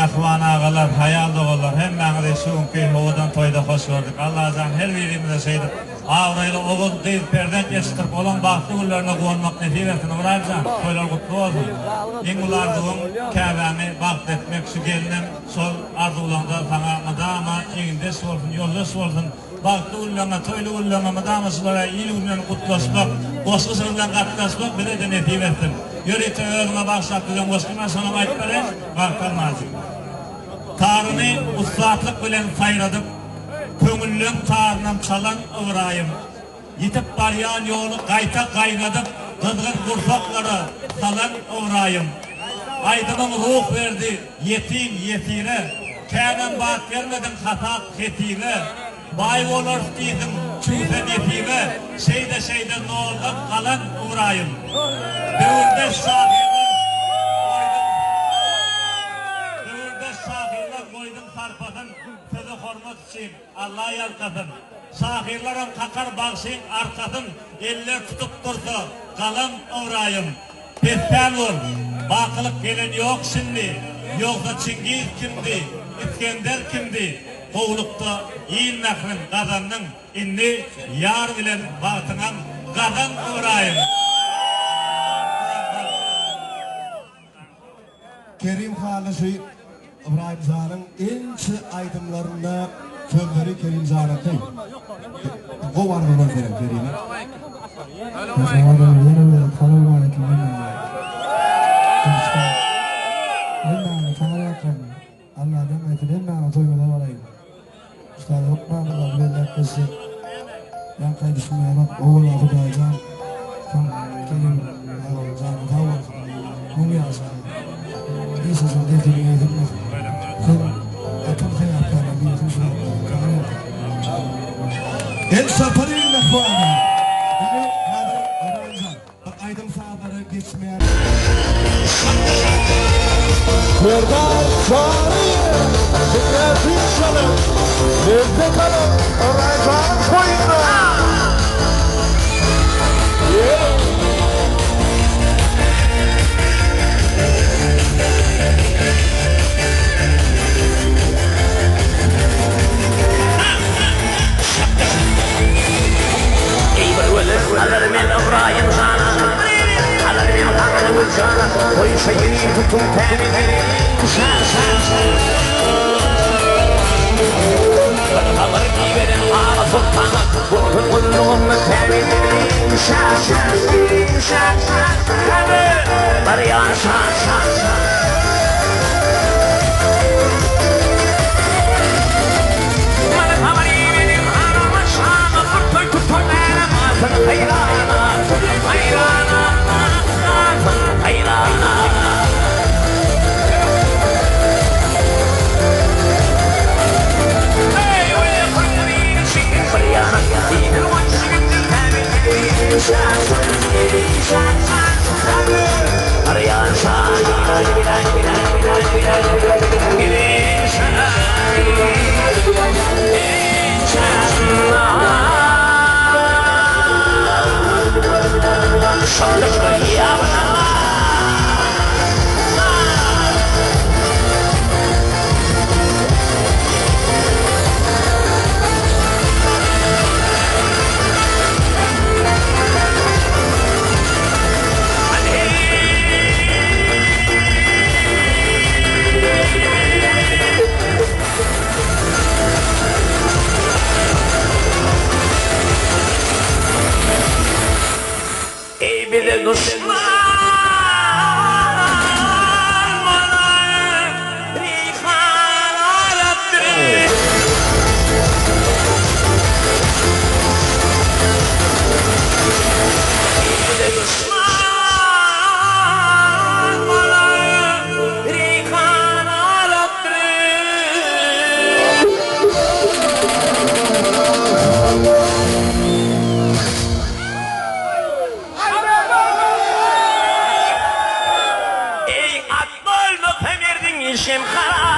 ahvan ağalar, hayal doğalar, hem mağde şuun ki oğudan toyda hoş gördük. Allah'tan her birimize şeydir. Avrayla oğul kıyıp perden geçtirip olan baktı güllerine kuvanmak netiresini uğrarsan, toylar kutlu olsun. İn ulardığın Kabe'ni bakt etmek şu gelinin sol arzuğulanda sana madama indes olsun, yoldaş olsun. Baktı güllerine, toylu güllerine madamasılara iyi güllerine kutlaşmak, koşku sırrından katlaşmak bile de netiresin. Yörüte öğrüne başlattığım koşkuma sana ayıtları var kalmazdı. Tarını ustaatlık bilen sayradık. Köngüllüm tarınam çalan ıvrayım. Yitip baryan yolu kayta kaynadık. Kızgın kursakları salan ıvrayım. Aydınım ruh verdi yetim yetire. Kâmen bak vermedin hata ketire. Bay olur dedim çüfen yetime. Şeyde ne oldu kalan ıvrayım. Dövürde şahirler koydum sarpasın. Sözü hormat için Allah'a yalkasın. Şahirlerim kakar bağışın arkasın. Eller tutup dursa kalan uğrayım. Pestel ol. Bakılıp gelen yok şimdi. Yoksa Çingiz kimdi? İskender kimdi? Kovlukta iyi nefrin kazandın. İnni yar bilen batınam kazan uğrayım. Kerim Halisi İbrahim Zan'ın en çı aydımlarında sözleri Kerim Zan'ın o var mı bakıyorum Kerim'e? Teşekkür ederim. Tanrı'nın aleyküm. Ben tanrı'nın Allah'dan etilen bana toymalar olayım. Üstad Hukman'la belirler kızı. Ben kaydışmayamak oğul Ahudaycan. Kerim Zan'ın tavır. Bunu yazan. Bir sözün dediğini yedirmez. Akıl hayatlarına bir yetim El Saparı'nın nefvana. Bunu Kadir Öğrencan. Aydın sahaları geçmeyen. Kurdan çağırıyor, zikretin çalın, nerede kalın, Öğrencan koyunda. على من إبراهيم زانا على من محمد والزانا ويشيني تكون تاني فالخبر كبير على سلطانك وكل لهم تاني بريان işim haram.